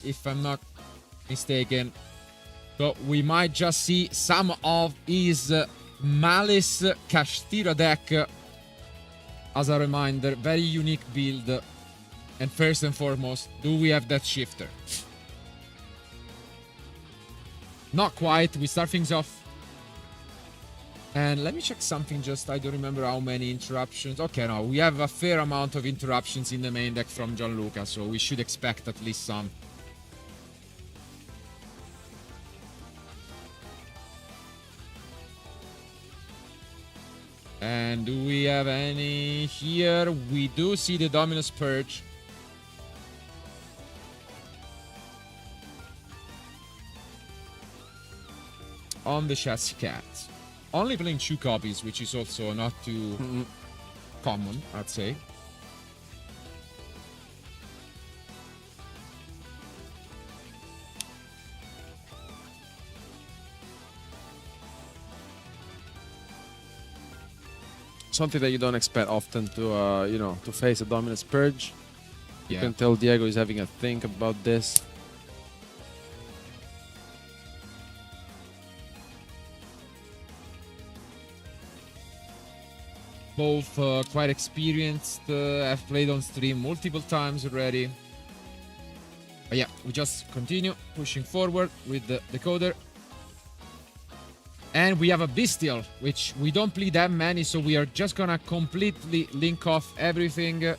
if I'm not mistaken. So we might just see some of his Maliss Kashtira deck. As a reminder, very unique build. And first and foremost, do we have that shifter? Not quite. We start things off. And let me check something, just I don't remember how many interruptions. Okay, no, we have a fair amount of interruptions in the main deck from Gianluca, so we should expect at least some. And do we have any here? We do see the Dominus Purge. On the Chassis Cat. Only playing 2 copies, which is also not too common, I'd say. Something that you don't expect often to, you know, to face a Dominus Purge. You Yeah. can tell Diego is having a think about this. Both quite experienced. I've played on stream multiple times already. But yeah, we just continue pushing forward with the decoder. And we have a Bestial, which we don't play that many, so we are just gonna completely link off everything.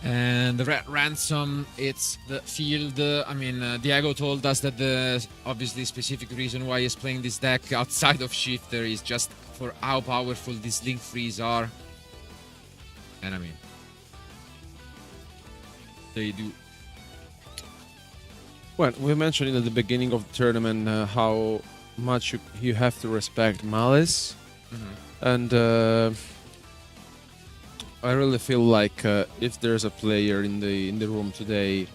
And the ransom, it's the field. I mean, Diego told us that the obviously specific reason why he's playing this deck outside of Shifter is just for how powerful these link frees are. And I mean, they do. Well, we mentioned at the beginning of the tournament how much you have to respect Maliss. And I really feel like if there's a player in the room today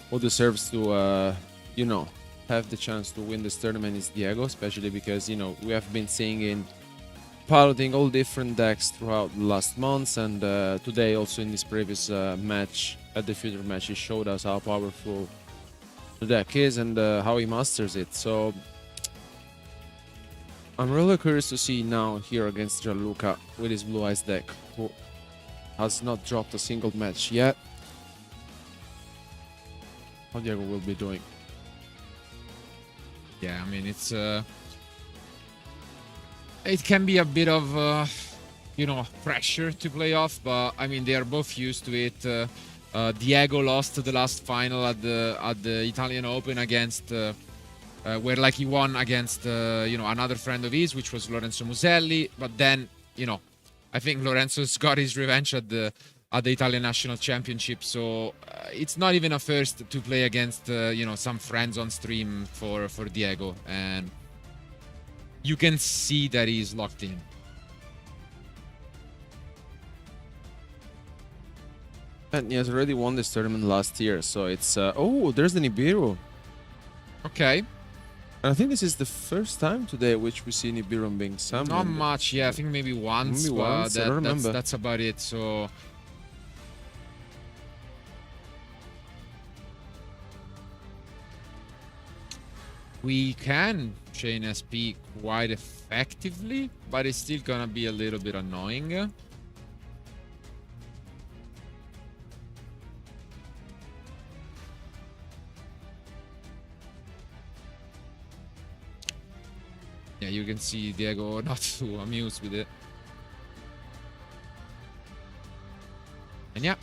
who deserves to, you know, have the chance to win this tournament is Diego, especially because, you know, we have been seeing in piloting all different decks throughout the last months, and today also in this previous match, at the future match, he showed us how powerful the deck is and how he masters it. So I'm really curious to see now here against Gianluca with his Blue Eyes deck, who has not dropped a single match yet, how Diego will be doing. Yeah, I mean, it's it can be a bit of you know, pressure to play off, but I mean, they are both used to it. Diego lost the last final at the Italian Open against where like he won against you know, another friend of his, which was Lorenzo Muselli. But then, you know, I think Lorenzo's got his revenge at the Italian National Championship. So it's not even a first to play against you know, some friends on stream for Diego, and you can see that he's locked in. And he has already won this tournament last year, so it's oh, there's the Nibiru. Okay. And I think this is the first time today which we see Nibiru being summoned. Not much, yeah. I think maybe once, Maybe but once, I don't remember. that's about it. So we can chain SP quite effectively, but it's still gonna be a little bit annoying. Yeah, you can see Diego not too amused with it. And yeah,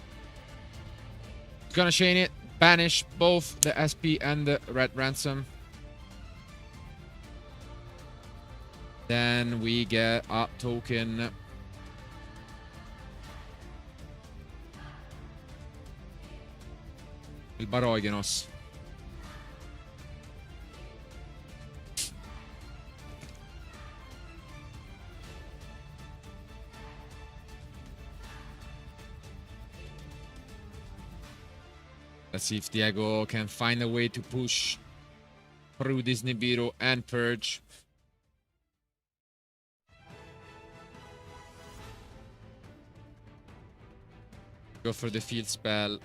gonna chain it, banish both the SP and the red ransom. Then we get a token Il Baroigenos. Let's see if Diego can find a way to push through this Nibiru and Purge. Go for the field spell.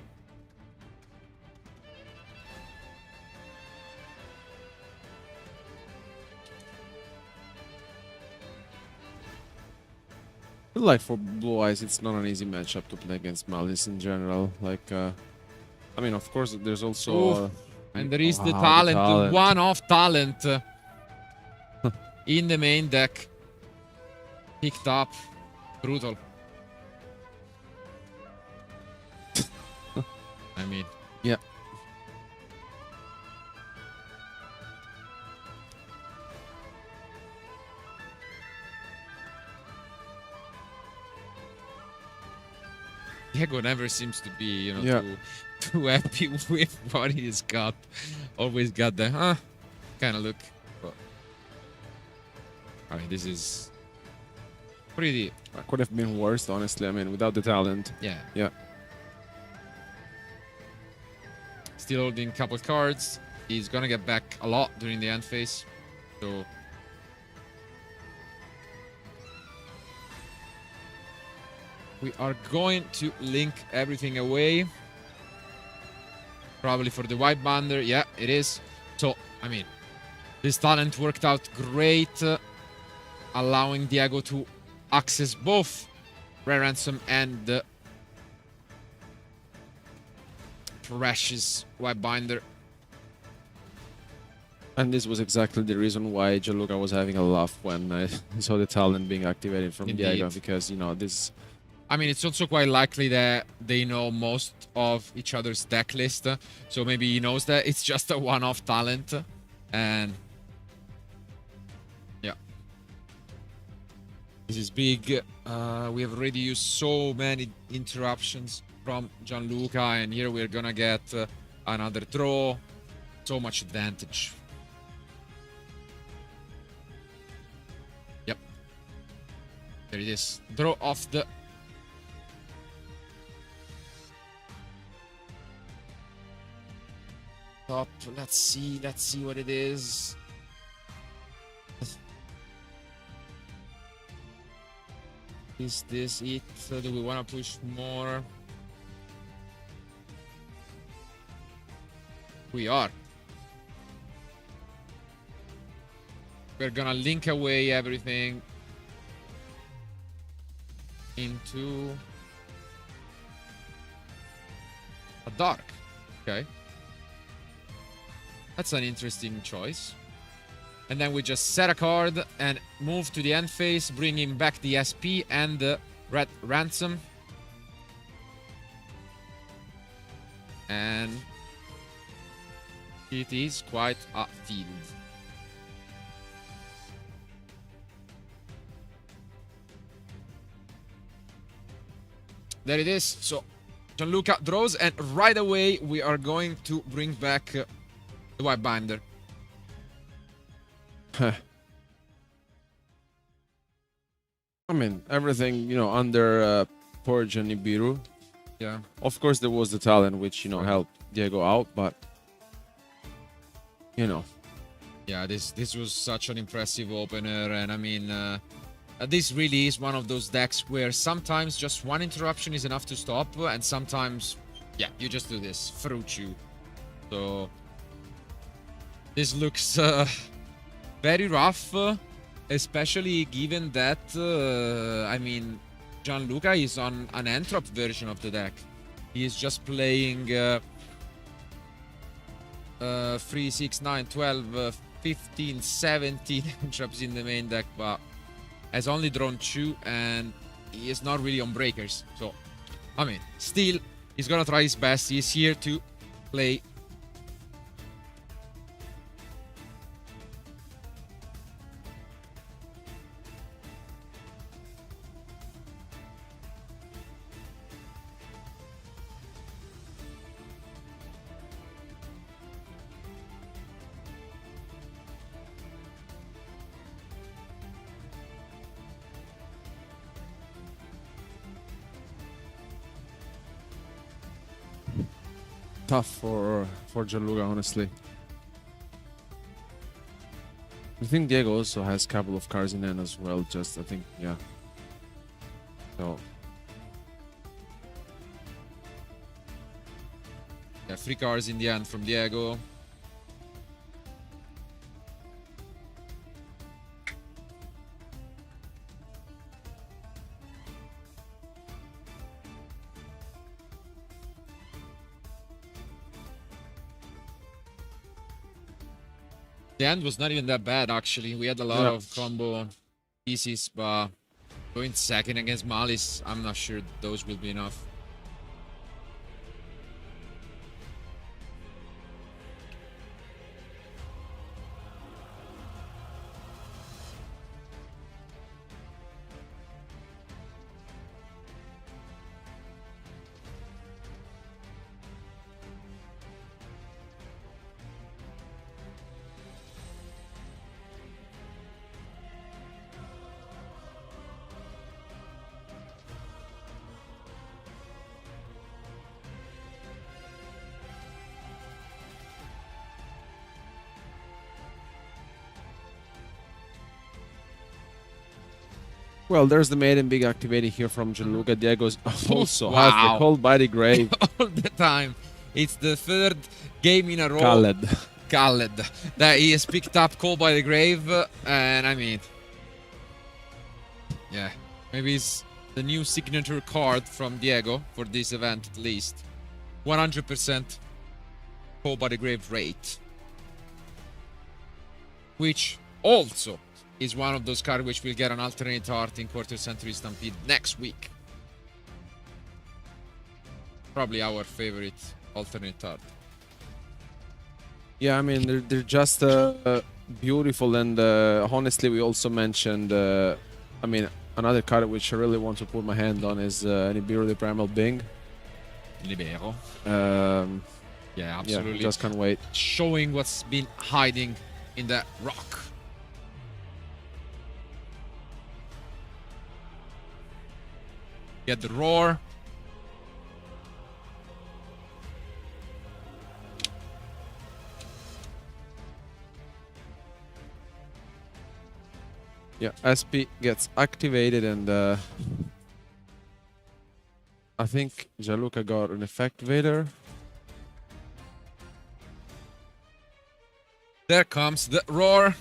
I feel like for Blue Eyes, it's not an easy matchup to play against Maliss in general. Like, I mean, of course, there's also... and there is the wow, talent, the the one-off talent in the main deck. Picked up. Brutal. I mean... Yeah. Diego never seems to be, you know, Yeah. too happy with what he's got. Always got the kind of look. But I mean, this is pretty. Could have been worse, honestly. I mean, without the talent. Yeah. Yeah. Still holding a couple cards. He's gonna get back a lot during the end phase. So we are going to link everything away. Probably for the white bander. Yeah, it is. So, I mean, this talent worked out great. Allowing Diego to access both Rare Ransom and the precious white binder. And this was exactly the reason why Gianluca was having a laugh when I saw the talent being activated from Indeed. Diego, because, you know, this... I mean, it's also quite likely that they know most of each other's deck list. So maybe he knows that it's just a one-off talent. And yeah. This is big. We have already used so many interruptions from Gianluca. And here we're gonna get another draw. So much advantage. Yep. There it is. Draw off the... top. Let's see what it is. Is this it? Do we want to push more? We are. We're gonna link away everything into a dark. Okay. That's an interesting choice. And then we just set a card and move to the end phase, bringing back the SP and the red ransom. And it is quite a field. There it is. So Gianluca draws, and right away we are going to bring back the white binder. I mean, everything, you know, under Purge and Nibiru. Yeah. Of course, there was the talent, which, you know, helped Diego out, but, you know. Yeah, this was such an impressive opener, and I mean, this really is one of those decks where sometimes just one interruption is enough to stop, and sometimes, yeah, you just do this, fruit you. So this looks very rough, especially given that, I mean, Gianluca is on an Entrop version of the deck. He is just playing 3, 6, 9, 12, 15, 17 Entrops in the main deck, but has only drawn 2, and he is not really on breakers. So, I mean, still, he's gonna try his best. He's here to play. tough for Gianluca, honestly. I think Diego also has a couple of cards in hand as well. Just I think, yeah. So Yeah, 3 cards in the end from Diego. The end was not even that bad, actually. We had a lot of combo pieces, but going second against Maliss, I'm not sure those will be enough. well, there's the maiden big activated here from Gianluca. Diego's also has Wow. the cold by the grave. All the time. It's the 3rd game in a row. Khaled. That he has picked up Call by the Grave. And I mean, yeah, maybe it's the new signature card from Diego for this event at least. 100% Call by the Grave rate. Which also is one of those cards which will get an alternate art in Quarter Century Stampede next week. Probably our favorite alternate art. Yeah, I mean they're just beautiful, and honestly, we also mentioned. I mean, another card which I really want to put my hand on is Nibiru the Primal Bing. Libero. Yeah, absolutely. Yeah, just can't wait. Showing what's been hiding in that rock. Get the roar. Yeah, SP gets activated, and I think Gianluca got an Effectvator. There comes the roar.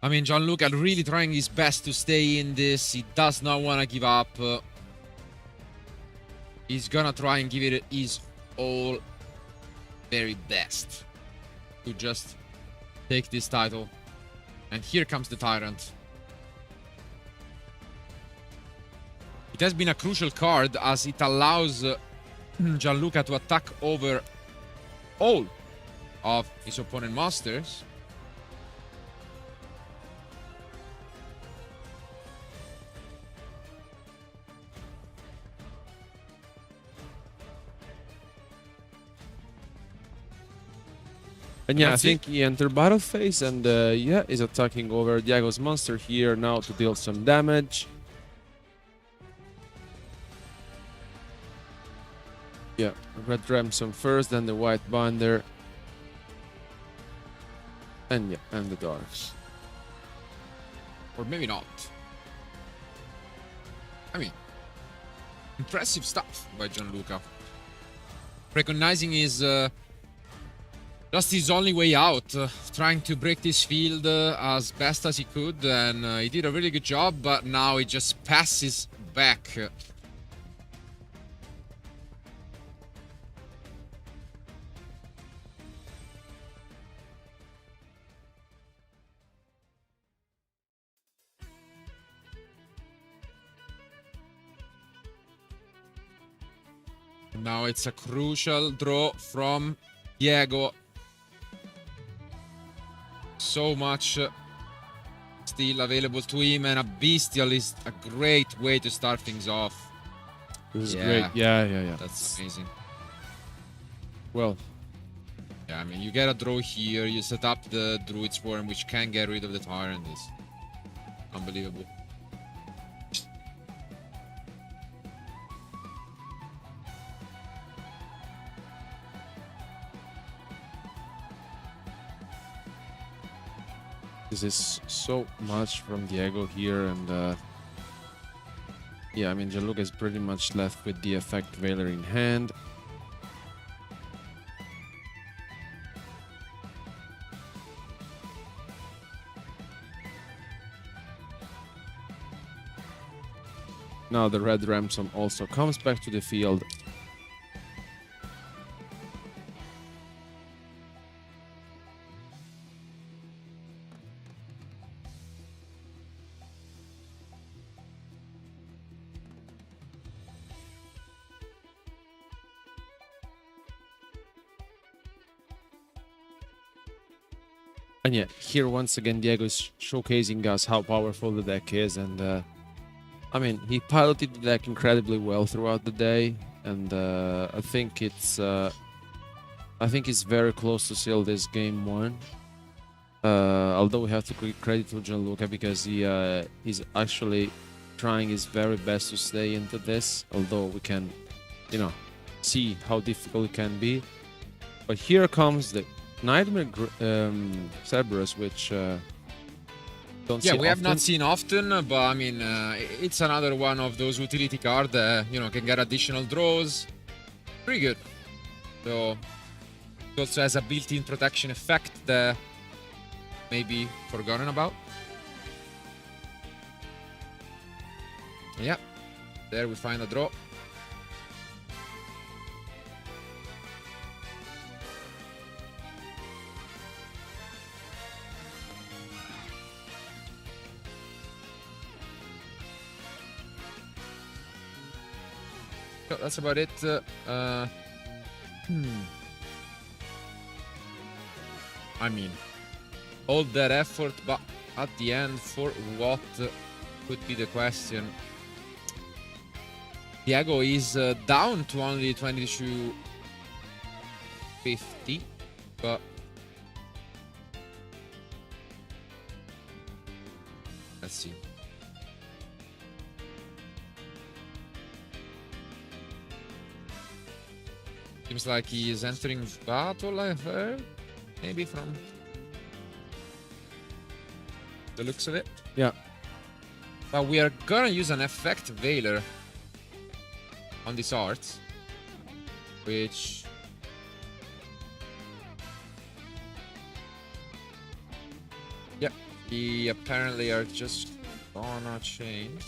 I mean, Gianluca really trying his best to stay in this. He does not want to give up. He's gonna try and give it his all very best to just take this title. And here comes the Tyrant. It has been a crucial card as it allows Gianluca to attack over all of his opponent monsters. And yeah, That's I think he entered battle phase, and yeah, is attacking over Diego's monster here now to deal some damage. Yeah, Red Ramson first, then the White Binder. And yeah, and the Darks. Or maybe not. I mean, impressive stuff by Gianluca. Recognizing his just his only way out, trying to break this field as best as he could, and he did a really good job, but now he just passes back. Now it's a crucial draw from Diego. So much still available to him, and a Bestial is a great way to start things off. This is great. Yeah. That's amazing. Well, yeah, I mean, you get a draw here, you set up the Druid Swarm, which can get rid of the Tyrant. Is unbelievable. This is so much from Diego here, and yeah, I mean, Gianluca is pretty much left with the effect Veiler in hand. Now the red Ramson also comes back to the field. And yeah, here once again Diego is showcasing us how powerful the deck is, and I mean, he piloted the deck incredibly well throughout the day, and I think it's very close to seal this game one. Although we have to give credit to Gianluca because he's actually trying his very best to stay into this, although we can, you know, see how difficult it can be. But here comes the Nightmare Cerberus, which don't see we have often. not seen often, but I mean, it's another one of those utility cards that, you know, can get additional draws. Pretty good. So it also has a built-in protection effect that maybe forgotten about. Yeah, there we find a draw. So that's about it. I mean, all that effort, but at the end, for what could be the question? Diego is down to only 2250, but let's see. Seems like he is entering battle, I heard. Maybe from the looks of it. Yeah. But we are gonna use an effect Veiler on this art, which yeah, we apparently are just gonna change.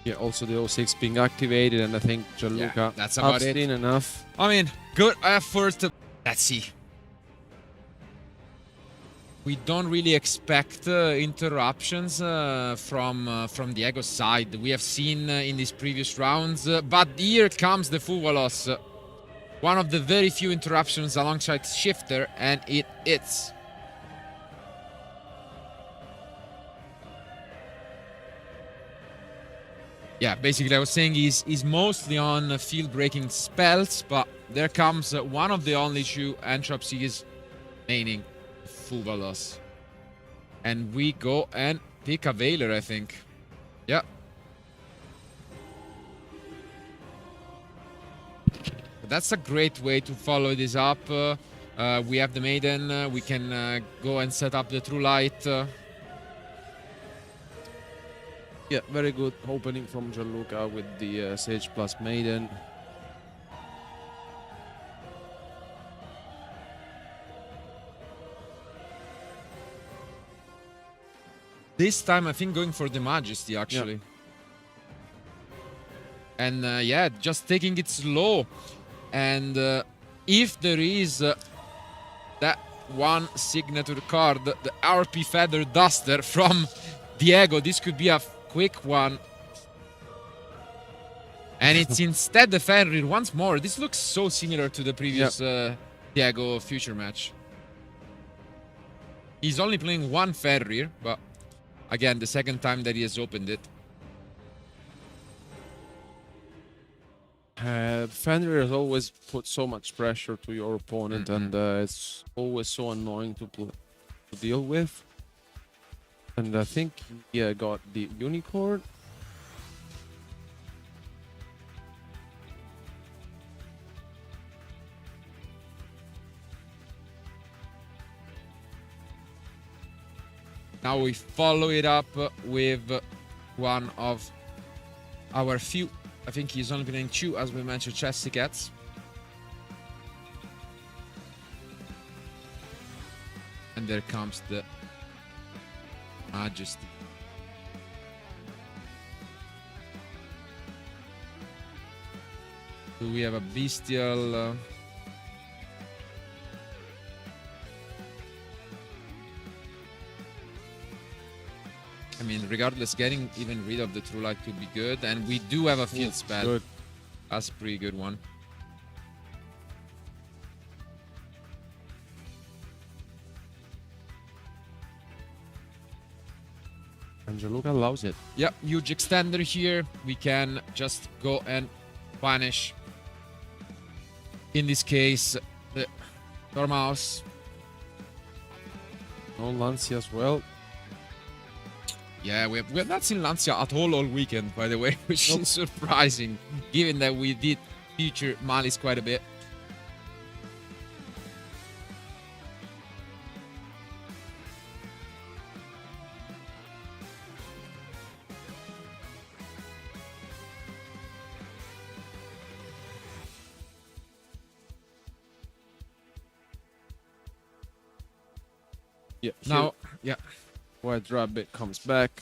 Yeah, also the 06 being activated, and I think Gianluca that's about it. seen enough. I mean, good effort. Let's see. We don't really expect interruptions from Diego's side. We have seen in these previous rounds, but here comes the Fuvalos. One of the very few interruptions alongside Shifter, and it hits. Yeah, basically I was saying he's mostly on field-breaking spells, but there comes one of the only two Entropies remaining, Fuvalos. And we go and pick a Veiler, I think. Yeah. But that's a great way to follow this up. We have the Maiden, we can go and set up the True Light. Yeah, very good opening from Gianluca with the Sage plus Maiden. This time, I think going for the Majesty, actually. Yeah. And yeah, just taking it slow. And if there is that one signature card, the RP Feather Duster from Diego, this could be a quick one. And it's instead the Fenrir once more. This looks so similar to the previous Diego Future match. He's only playing one Fenrir, but again, the second time that he has opened it. Fenrir has always put so much pressure to your opponent, and it's always so annoying to deal with. And I think he got the Unicorn. Now we follow it up with one of our few, I think he's only playing 2, as we mentioned, chess tickets. And there comes the Majesty. So we have a bestial... I mean, regardless, getting even rid of the True Light could be good. And we do have a field spell. Good. That's a pretty good one. Angeluca allows it. Yep, huge extender here. We can just go and punish, in this case, the Dormouse. No Lancia as well. Yeah, we have not seen Lancia at all weekend, by the way, which is surprising, given that we did feature Maliss quite a bit. Yeah. Now, yeah. White Rabbit comes back.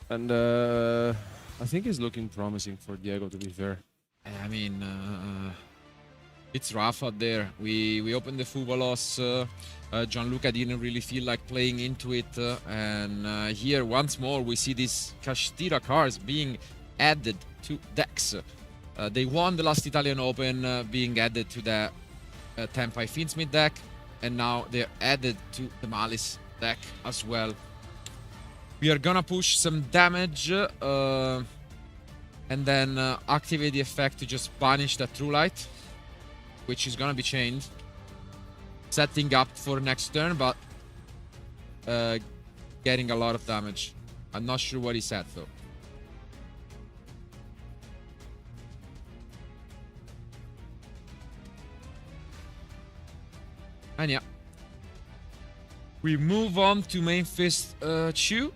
And I think it's looking promising for Diego, to be fair. I mean, it's rough out there. We opened the Fubalos. Gianluca didn't really feel like playing into it. And here, once more, we see these Kashtira cards being added to decks. They won the last Italian Open, being added to the Tempai Finsmith deck. And now they're added to the Maliss deck as well. We are gonna push some damage and then activate the effect to just banish that True Light, which is gonna be chained, setting up for next turn, but getting a lot of damage. I'm not sure what he said though. And yeah, we move on to main fist 2.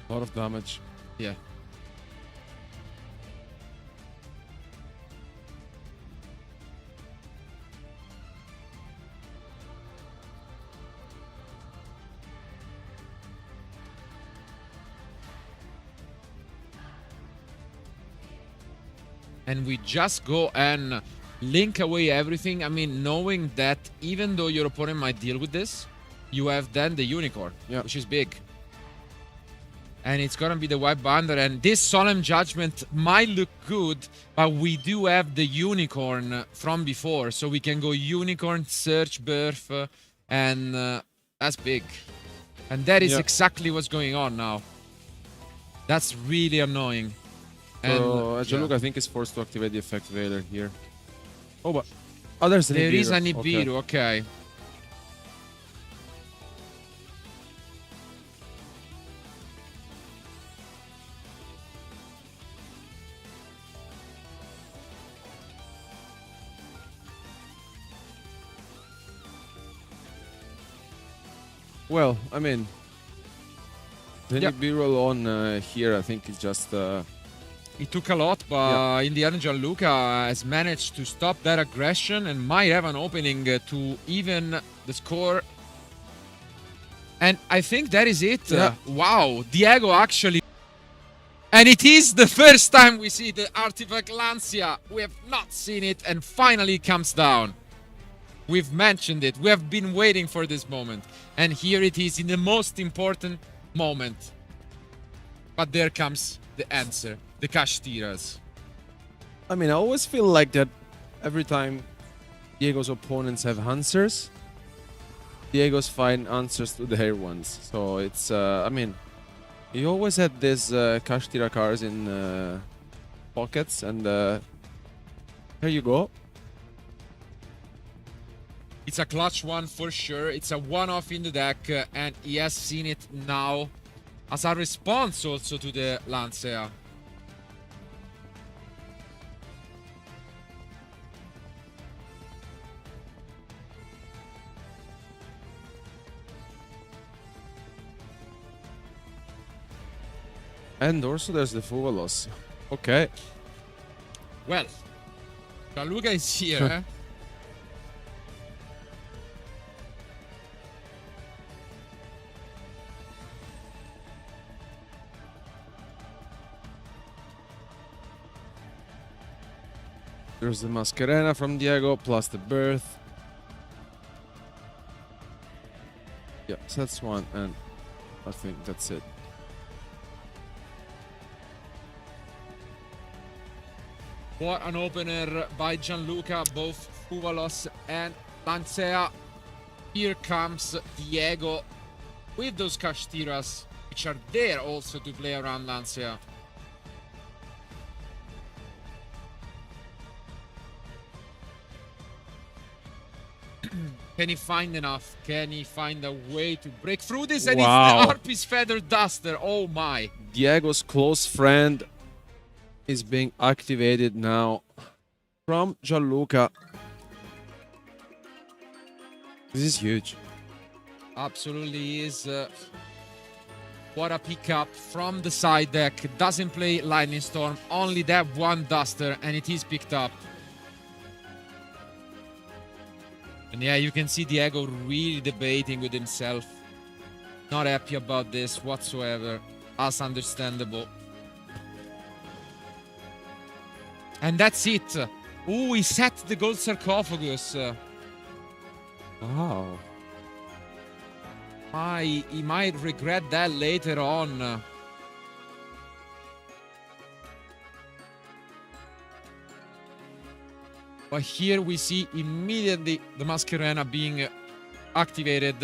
A lot of damage. Yeah. And we just go and link away everything. I mean, knowing that even though your opponent might deal with this, you have then the Unicorn, which is big. And it's gonna be the White Binder, and this Solemn Judgment might look good, but we do have the Unicorn from before, so we can go Unicorn, Search, Birth, and that's big. And that is exactly what's going on now. That's really annoying. So Gianluca, I think, is forced to activate the effect Veiler here. Oh, but there's an there Nibiru. is a Nibiru, okay. Well, I mean, the Nibiru on here, I think, is just... It took a lot, but in the end, Gianluca has managed to stop that aggression and might have an opening to even the score. And I think that is it. Wow, Diego actually... And it is the first time we see the Artifact Lancia. We have not seen it, and finally it comes down. We've mentioned it. We have been waiting for this moment. And here it is in the most important moment. But there comes the answer. The Kashtiras. I mean, I always feel like that every time Diego's opponents have answers, Diego's find answers to their ones. So it's, I mean, he always had these Kashtira cards in pockets, and here you go. It's a clutch one for sure. It's a one-off in the deck, and he has seen it now as a response also to the Lancia. And also there's the Fuvalos. Okay. Well, Gianluca is here. There's the Mascherena from Diego, plus the Birth. Yeah, so that's one, and I think that's it. What an opener by Gianluca, both Fuvalos and Lancea. Here comes Diego with those Kashtiras, which are there also to play around Lancea. Can he find enough? Can he find a way to break through this? And Wow. it's the Harpy's Feather Duster. Oh my. Diego's close friend is being activated now from Gianluca. This is huge. Absolutely is. What a pickup from the side deck. Doesn't play Lightning Storm, only that one Duster, and it is picked up. And yeah, you can see Diego really debating with himself. Not happy about this whatsoever. As understandable. And that's it. Ooh, he set the gold sarcophagus. Wow. He might regret that later on. But here we see immediately the Mascherena being activated.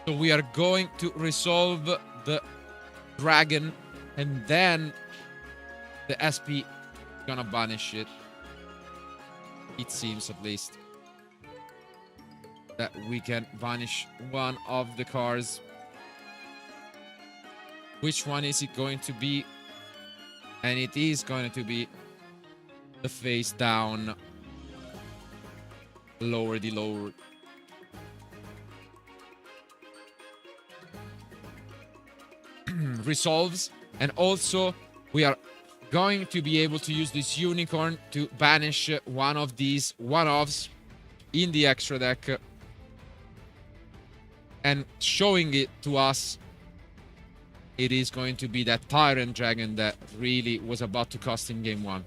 So we are going to resolve the dragon, and then the SP gonna banish it. It seems, at least, that we can banish one of the cards. Which one is it going to be? And it is going to be the face down. Lower the lower. Resolves. And also we are going to be able to use this unicorn to banish one of these one-offs in the extra deck. And showing it to us, it is going to be that Tyrant Dragon that really was about to cost in game one.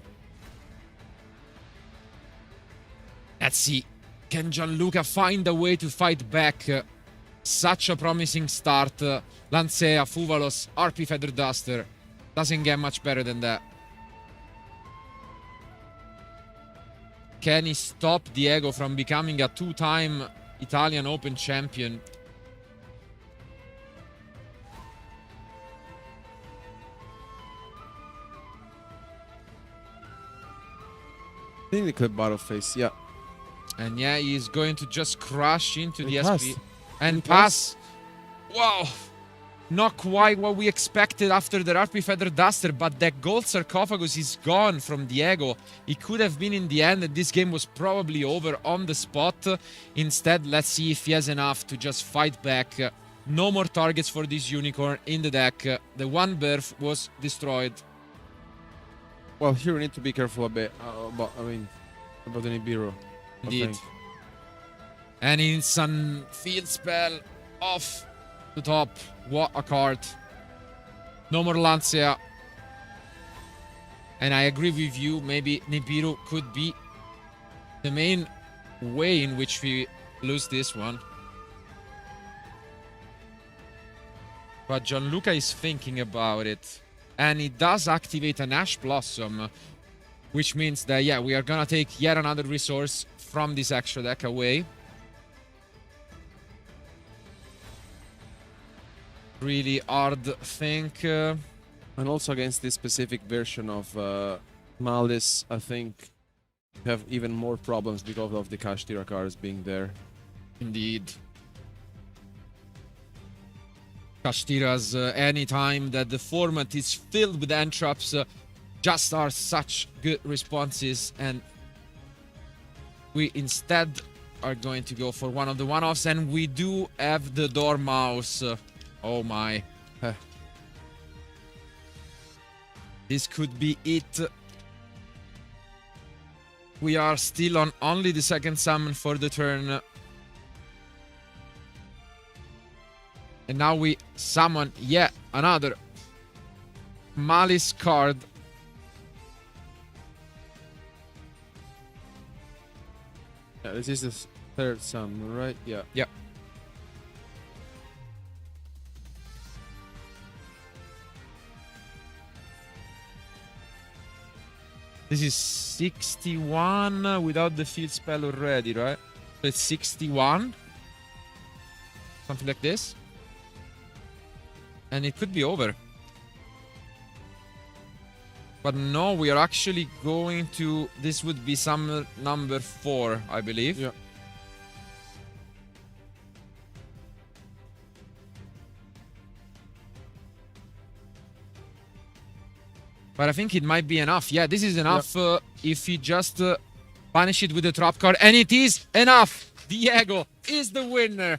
Let's see. Can Gianluca find a way to fight back? Such a promising start. Lancea, Fuvalos, RP Feather Duster. Doesn't get much better than that. Can he stop Diego from becoming a two-time Italian Open champion? Technical battle face, yeah. And yeah, he's going to just crash into the Passed. SP and pass. Wow. Not quite what we expected after the RP Feather Duster, but that gold sarcophagus is gone from Diego. It could have been in the end, and this game was probably over on the spot. Instead, let's see if he has enough to just fight back. No more targets for this unicorn in the deck. The one birth was destroyed. Well, here we need to be careful a bit about the Nibiru. I Indeed. think. And instant field spell off the top. What a card. No more Lancea. And I agree with you, maybe Nibiru could be the main way in which we lose this one. But Gianluca is thinking about it. And he does activate an Ash Blossom, which means that, yeah, we are gonna take yet another resource from this extra deck away. Really hard think. And also against this specific version of Maliss, I think we have even more problems because of the Kashtira cards being there. Indeed. Kashtiras, anytime that the format is filled with entraps, just are such good responses, and we instead are going to go for one of the one-offs, and we do have the Dormouse. Oh my. This could be it. We are still on only the second summon for the turn. And now we summon yet another Maliss card. Yeah, this is the third summon, right? Yeah. Yep. This is 61 without the field spell already, right? So it's 61. Something like this. And it could be over. But no, we are actually going to... This would be summon number 4, I believe. Yeah. But I think it might be enough. Yeah, this is enough if he just punish it with the trap card. And it is enough. Diego is the winner